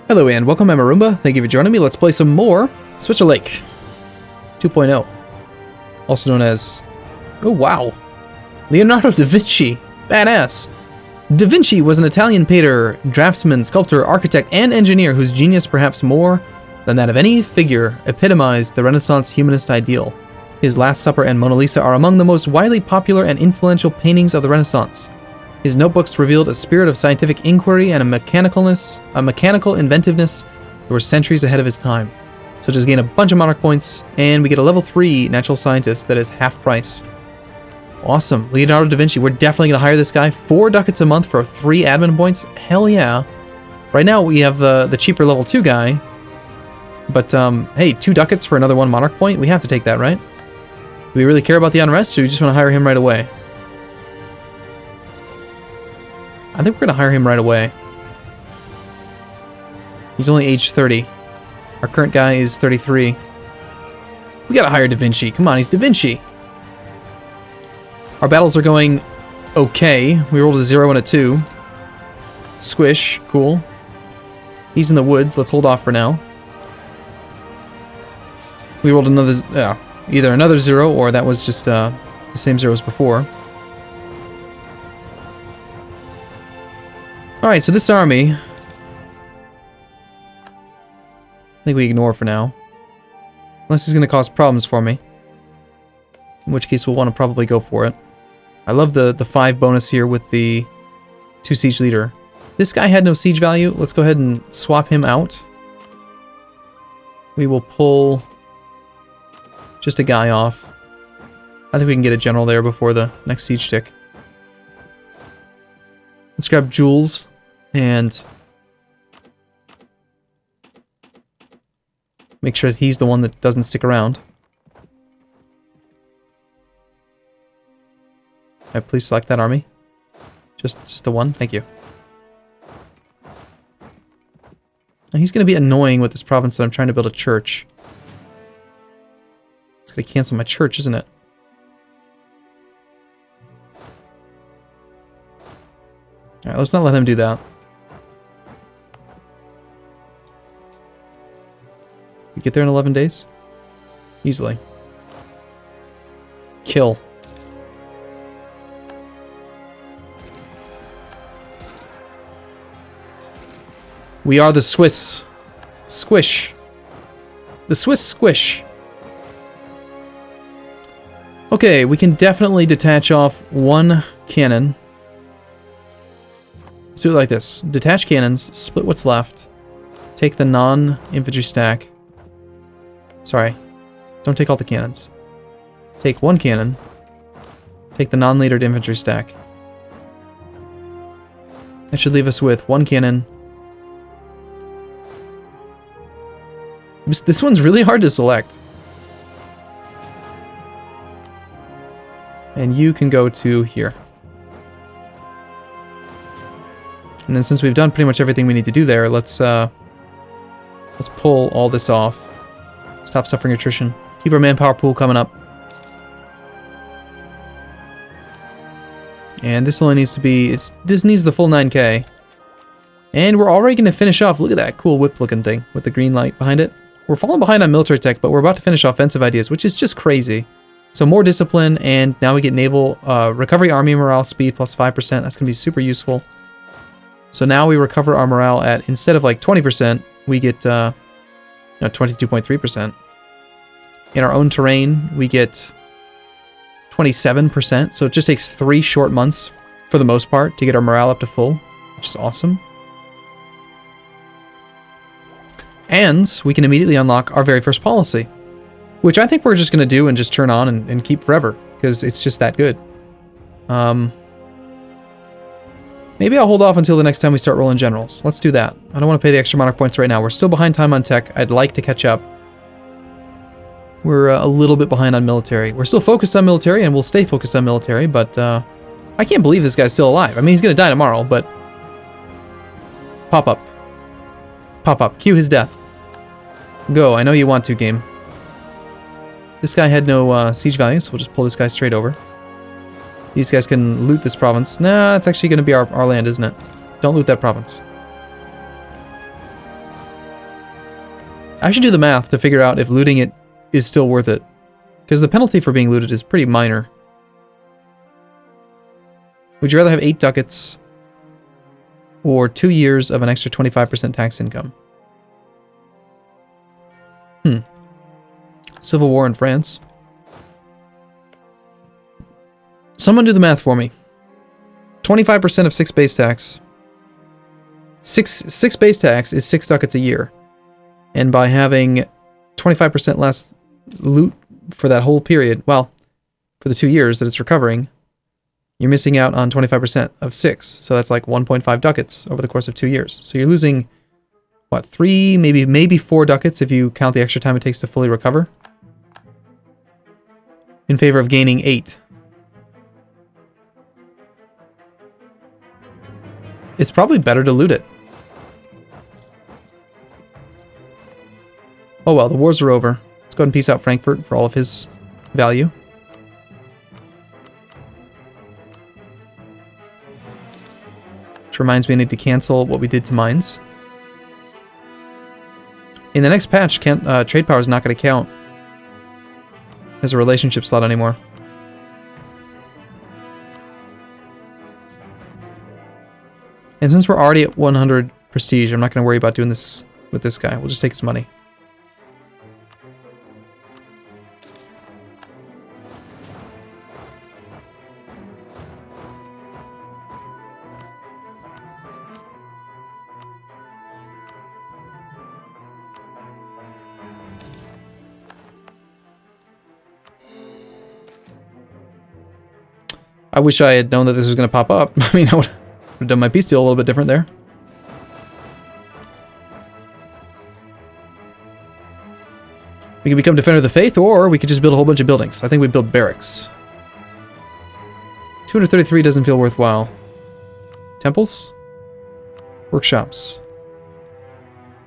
Hello and welcome, I'm Arumba. Thank you for joining me. Let's play some more Switzerlake 2.0. Also known as... Oh wow! Leonardo da Vinci. Badass. Da Vinci was an Italian painter, draftsman, sculptor, architect, and engineer whose genius, perhaps more than that of any figure, epitomized the Renaissance humanist ideal. His Last Supper and Mona Lisa are among the most widely popular and influential paintings of the Renaissance. His notebooks revealed a spirit of scientific inquiry and a mechanical inventiveness that were centuries ahead of his time. So just gain a bunch of monarch points, and we get a level 3 natural scientist that is half price. Awesome. Leonardo da Vinci. We're definitely going to hire this guy. 4 ducats a month for 3 admin points. Hell yeah. Right now we have the cheaper level 2 guy. But, hey, 2 ducats for another 1 monarch point? We have to take that, right? Do we really care about the unrest, or do we just want to hire him right away? I think we're going to hire him right away. He's only age 30. Our current guy is 33. We got to hire Da Vinci. Come on, he's Da Vinci. Our battles are going okay. We rolled a 0 and a 2. Squish. Cool. He's in the woods. Let's hold off for now. We rolled another... either another 0 or that was just the same 0 as before. Alright, so this army... I think we ignore for now. Unless he's going to cause problems for me. In which case we'll want to probably go for it. I love the 5 bonus here with the 2 siege leader. This guy had no siege value. Let's go ahead and swap him out. We will pull just a guy off. I think we can get a general there before the next siege tick. Let's grab Jules and make sure that he's the one that doesn't stick around. Alright, please select that army. Just the one, thank you. Now he's going to be annoying with this province that I'm trying to build a church. It's going to cancel my church, isn't it? Alright, let's not let him do that. We get there in 11 days? Easily. Kill. We are the Swiss. Squish. The Swiss squish. Okay, we can definitely detach off 1 cannon. Let's do it like this. Detach cannons, split what's left, take the non-infantry stack. Sorry, don't take all the cannons. Take 1 cannon, take the non-leadered infantry stack. That should leave us with 1 cannon. This one's really hard to select. And you can go to here. And then since we've done pretty much everything we need to do there, let's pull all this off. Stop suffering attrition. Keep our manpower pool coming up. And this only needs to be... this needs the full 9k. And we're already going to finish off... Look at that cool whip-looking thing with the green light behind it. We're falling behind on military tech, but we're about to finish offensive ideas, which is just crazy. So more discipline, and now we get naval recovery army morale speed plus 5%. That's going to be super useful. So now we recover our morale at, instead of like 20%, we get 22.3%. In our own terrain, we get 27%. So it just takes 3 short months, for the most part, to get our morale up to full, which is awesome. And we can immediately unlock our very first policy, which I think we're just going to do and just turn on and keep forever, because it's just that good. Maybe I'll hold off until the next time we start rolling generals. Let's do that. I don't want to pay the extra monarch points right now. We're still behind time on tech. I'd like to catch up. We're a little bit behind on military. We're still focused on military, and we'll stay focused on military, but I can't believe this guy's still alive. I mean, he's going to die tomorrow, but... Pop up. Pop up. Cue his death. Go. I know you want to, game. This guy had no siege value, so we'll just pull this guy straight over. These guys can loot this province. Nah, it's actually going to be our land, isn't it? Don't loot that province. I should do the math to figure out if looting it is still worth it. Because the penalty for being looted is pretty minor. Would you rather have 8 ducats or 2 years of an extra 25% tax income? Civil War in France. Someone do the math for me. 25% of 6 base tax. 6 base tax is 6 ducats a year. And by having 25% less loot for that whole period, well, for the 2 years that it's recovering, you're missing out on 25% of 6. So that's like 1.5 ducats over the course of 2 years. So you're losing, what, 3, maybe 4 ducats if you count the extra time it takes to fully recover, in favor of gaining 8. It's probably better to loot it. Oh well, the wars are over. Let's go ahead and peace out Frankfurt for all of his value. Which reminds me I need to cancel what we did to mines. In the next patch, trade power is not going to count as a relationship slot anymore. And since we're already at 100 prestige, I'm not going to worry about doing this with this guy. We'll just take his money. I wish I had known that this was going to pop up. I mean, I would have done my peace deal a little bit different there. We could become Defender of the Faith, or we could just build a whole bunch of buildings. I think we'd build barracks. 233 doesn't feel worthwhile. Temples? Workshops.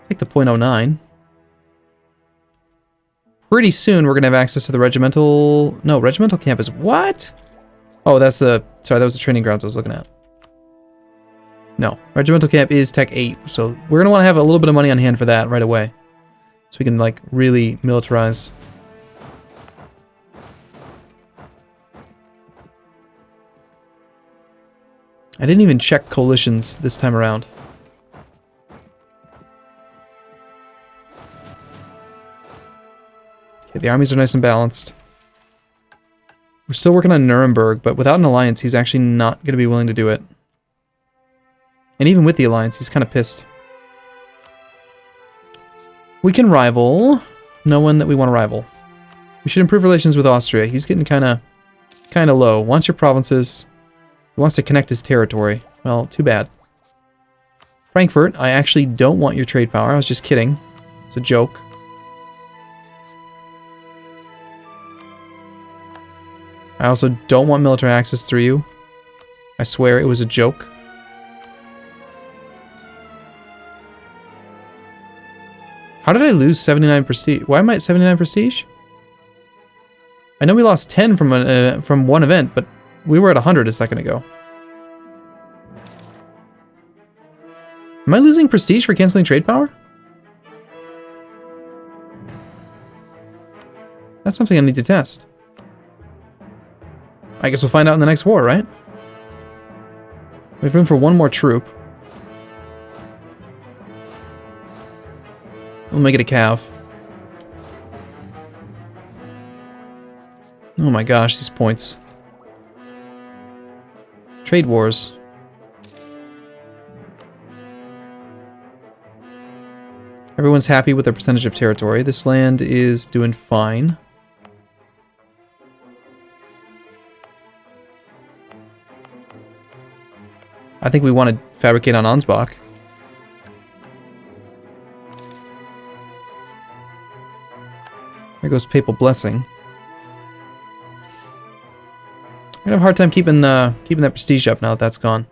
Take the .09. Pretty soon we're going to have access to the regimental... No, regimental camp is what? Oh, that's the... Sorry, that was the training grounds I was looking at. No, regimental camp is Tech 8, so we're going to want to have a little bit of money on hand for that right away. So we can, like, really militarize. I didn't even check coalitions this time around. Okay, the armies are nice and balanced. We're still working on Nuremberg, but without an alliance, he's actually not going to be willing to do it. And even with the alliance, he's kind of pissed. We can rival no one that we want to rival. We should improve relations with Austria. He's getting kind of low. Wants your provinces. He wants to connect his territory. Well, too bad. Frankfurt, I actually don't want your trade power. I was just kidding. It's a joke. I also don't want military access through you. I swear it was a joke. How did I lose 79 prestige? Why am I at 79 prestige? I know we lost 10 from one event, but we were at 100 a second ago. Am I losing prestige for canceling trade power? That's something I need to test. I guess we'll find out in the next war, right? We have room for one more troop. We'll make it a cav. Oh my gosh, these points. Trade wars. Everyone's happy with their percentage of territory. This land is doing fine. I think we want to fabricate on Ansbach. There goes Papal Blessing. I'm gonna have a hard time keeping that prestige up now that that's gone.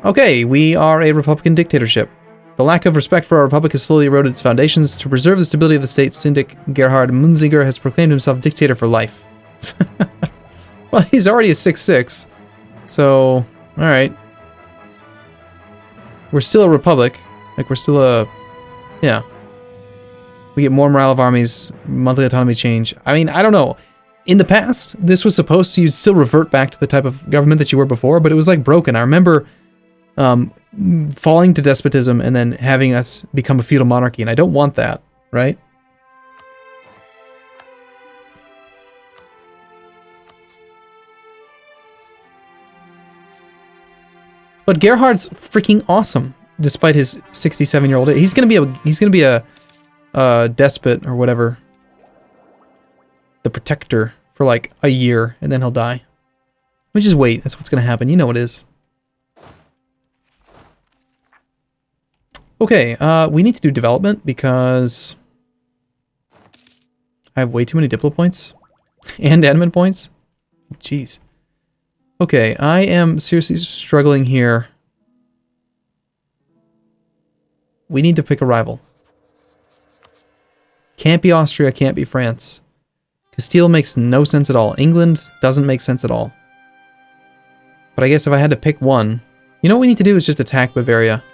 Okay, we are a Republican dictatorship. The lack of respect for our republic has slowly eroded its foundations. To preserve the stability of the state, Syndic Gerhard Munzinger has proclaimed himself dictator for life. Well, he's already a 6-6, so... Alright. We're still a republic. Like, we're still a... Yeah. We get more morale of armies, monthly autonomy change. I mean, I don't know. In the past, this was supposed to, you'd still revert back to the type of government that you were before, but it was like broken. I remember falling to despotism and then having us become a feudal monarchy, and I don't want that, right? But Gerhard's freaking awesome, despite his 67-year-old age. He's gonna be a despot or whatever, the protector for like a year, and then he'll die. Let me just wait. That's what's gonna happen. You know what it is. Okay, we need to do development because I have way too many Diplo points and admin points. Jeez. Okay, I am seriously struggling here. We need to pick a rival. Can't be Austria, can't be France. Castile makes no sense at all. England doesn't make sense at all. But I guess if I had to pick one, you know what we need to do is just attack Bavaria.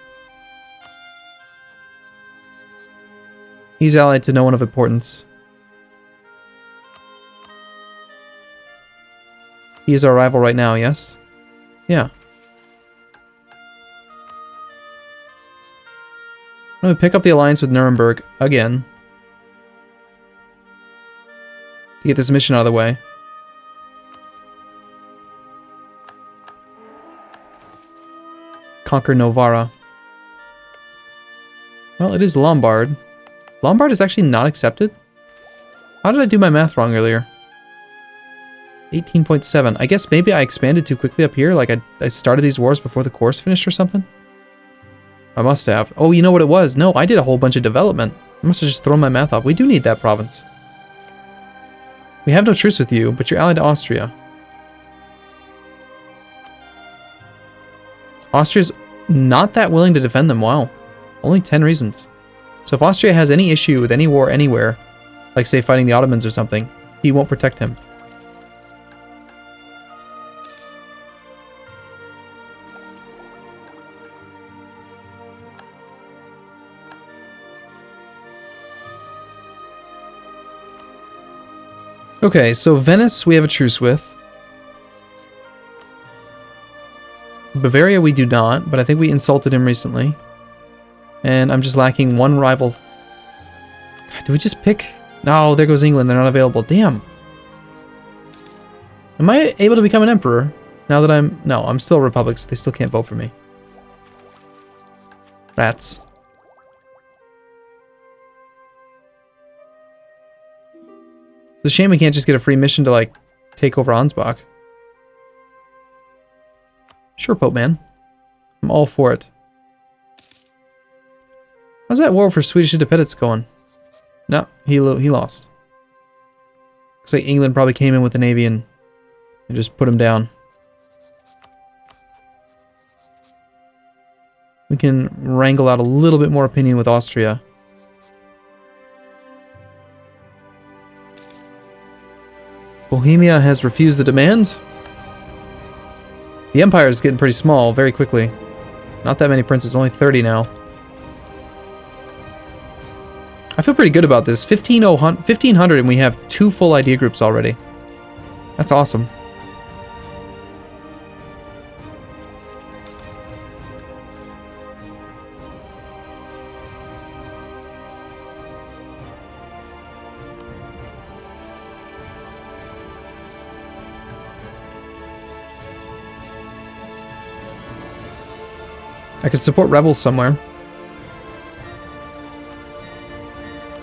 He's allied to no one of importance. He is our rival right now, yes? Yeah. I'm going to pick up the alliance with Nuremberg again. To get this mission out of the way. Conquer Novara. Well, it is Lombard. Lombard is actually not accepted? How did I do my math wrong earlier? 18.7. I guess maybe I expanded too quickly up here. Like I started these wars before the course finished or something? I must have. Oh, you know what it was? No, I did a whole bunch of development. I must have just thrown my math off. We do need that province. We have no truce with you, but you're allied to Austria. Austria's not that willing to defend them. Wow. Only 10 reasons. So if Austria has any issue with any war anywhere, like say fighting the Ottomans or something, he won't protect him. Okay, so Venice we have a truce with. Bavaria we do not, but I think we insulted him recently. And I'm just lacking one rival. Do we just pick? No, there goes England. They're not available. Damn. Am I able to become an emperor now that I'm... No, I'm still a republic, so they still can't vote for me. Rats. It's a shame we can't just get a free mission to, like, take over Ansbach. Sure, Pope Man. I'm all for it. How's that war for Swedish independence going? No, he lost. Looks like England probably came in with the navy and just put him down. We can wrangle out a little bit more opinion with Austria. Bohemia has refused the demand. The empire is getting pretty small very quickly. Not that many princes, only 30 now. I feel pretty good about this. 1500 and we have 2 full idea groups already. That's awesome. I could support rebels somewhere.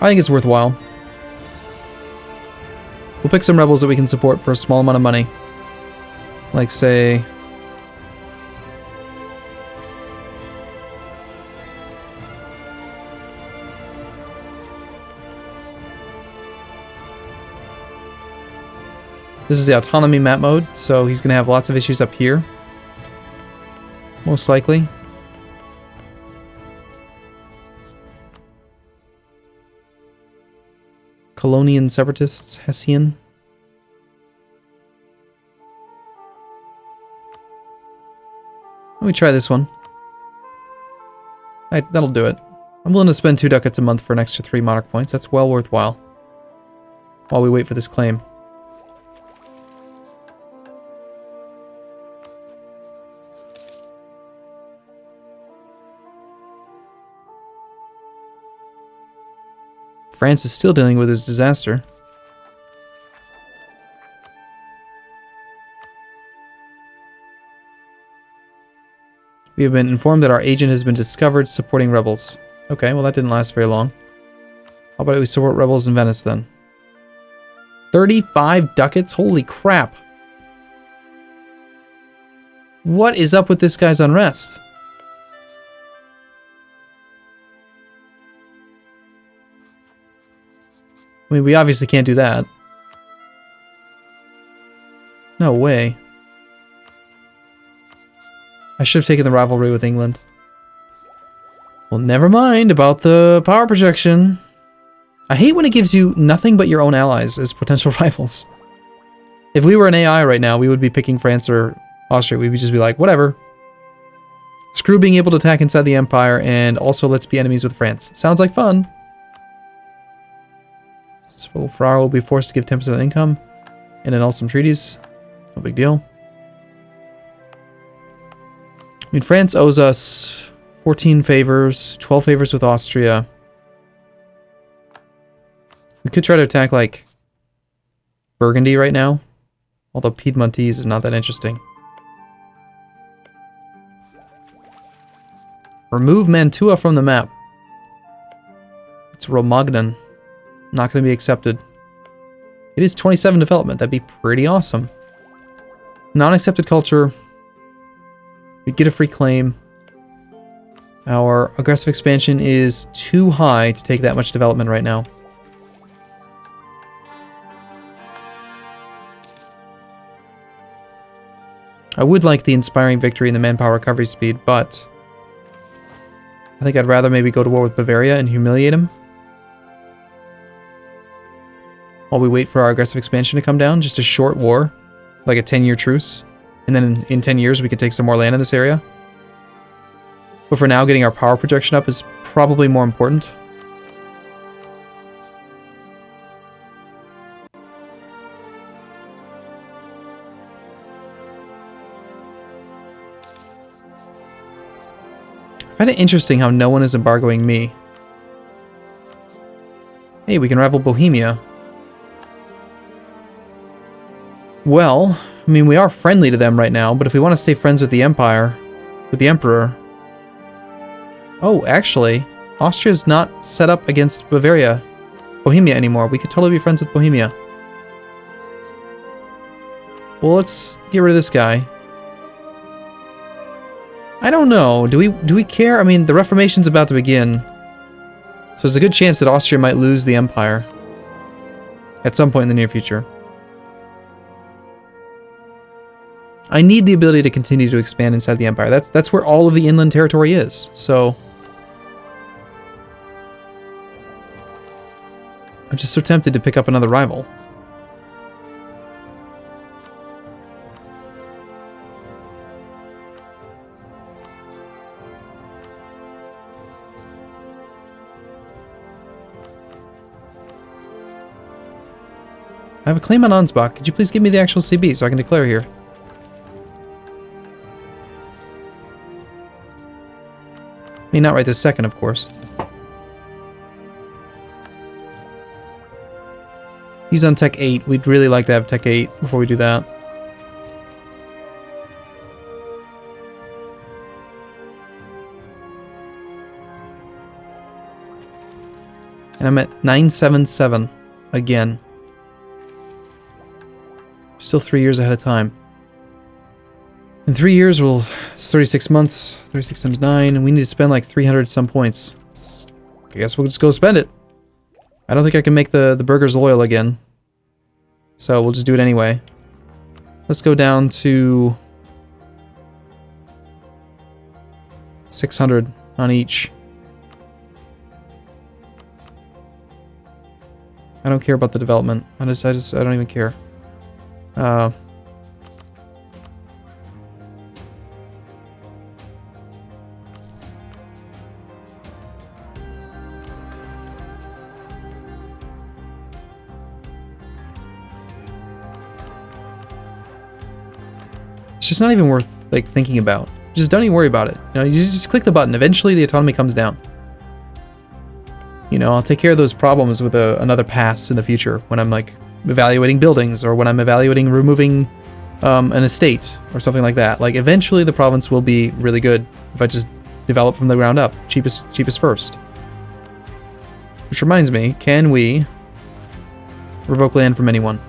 I think it's worthwhile. We'll pick some rebels that we can support for a small amount of money. Like, say... This is the autonomy map mode, so he's going to have lots of issues up here. Most likely. Colonian separatists, Hessian. Let me try this one. That'll do it. I'm willing to spend 2 ducats a month for an extra 3 monarch points. That's well worthwhile. While we wait for this claim. France is still dealing with his disaster. We have been informed that our agent has been discovered supporting rebels. Okay, well that didn't last very long. How about we support rebels in Venice then? 35 ducats? Holy crap. What is up with this guy's unrest? I mean, we obviously can't do that. No way. I should have taken the rivalry with England. Well, never mind about the power projection. I hate when it gives you nothing but your own allies as potential rivals. If we were an AI right now, we would be picking France or Austria. We would just be like, whatever. Screw being able to attack inside the Empire, and also let's be enemies with France. Sounds like fun. So Ferrara will be forced to give 10% income and annul some treaties. No big deal. I mean, France owes us 14 favors, 12 favors with Austria. We could try to attack, like, Burgundy right now. Although Piedmontese is not that interesting. Remove Mantua from the map. It's Romagnan. Not going to be accepted. It is 27 development. That'd be pretty awesome. Non-accepted culture. We get a free claim. Our aggressive expansion is too high to take that much development right now. I would like the inspiring victory and the manpower recovery speed, but I think I'd rather maybe go to war with Bavaria and humiliate him. While we wait for our aggressive expansion to come down. Just a short war. Like a 10-year truce. And then in 10 years we could take some more land in this area. But for now, getting our power projection up is probably more important. I find it interesting how no one is embargoing me. Hey, we can rival Bohemia. Well, I mean, we are friendly to them right now, but if we want to stay friends with the Empire, with the Emperor... Oh, actually, Austria's not set up against Bohemia anymore. We could totally be friends with Bohemia. Well, let's get rid of this guy. I don't know. Do we care? I mean, the Reformation's about to begin. So there's a good chance that Austria might lose the Empire. At some point in the near future. I need the ability to continue to expand inside the Empire. That's where all of the inland territory is. So I'm just so tempted to pick up another rival. I have a claim on Ansbach. Could you please give me the actual CB so I can declare here? I mean, not right this second, of course. He's on Tech 8. We'd really like to have Tech 8 before we do that. And I'm at 977 again. Still 3 years ahead of time. In 3 years, it's 36 months, 36 times 9, and we need to spend like 300 some points. I guess we'll just go spend it. I don't think I can make the burghers loyal again. So we'll just do it anyway. Let's go down to 600 on each. I don't care about the development. I don't even care. It's just not even worth like thinking about. Just don't even worry about it. You know, you just click the button. Eventually the autonomy comes down. You know, I'll take care of those problems with another pass in the future when I'm like evaluating buildings or when I'm evaluating removing an estate or something like that. Like eventually the province will be really good if I just develop from the ground up. Cheapest first. Which reminds me, can we revoke land from anyone?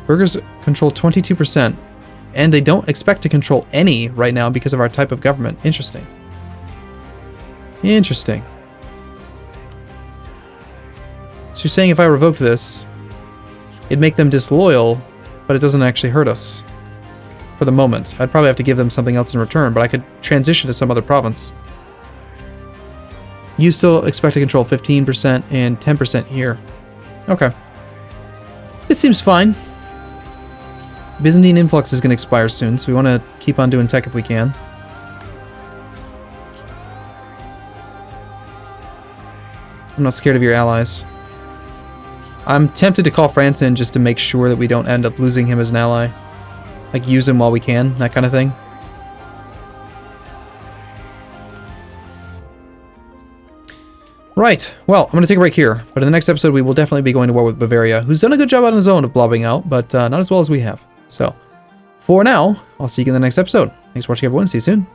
Burghers control 22%, and they don't expect to control any right now because of our type of government. Interesting. Interesting. So you're saying if I revoked this, it'd make them disloyal, but it doesn't actually hurt us. For the moment. I'd probably have to give them something else in return, but I could transition to some other province. You still expect to control 15% and 10% here. Okay. This seems fine. Byzantine influx is going to expire soon, so we want to keep on doing tech if we can. I'm not scared of your allies. I'm tempted to call France in just to make sure that we don't end up losing him as an ally. Like, use him while we can, that kind of thing. Right, well, I'm going to take a break here, but in the next episode we will definitely be going to war with Bavaria, who's done a good job on his own of blobbing out, but not as well as we have. So, for now, I'll see you in the next episode. Thanks for watching, everyone. See you soon.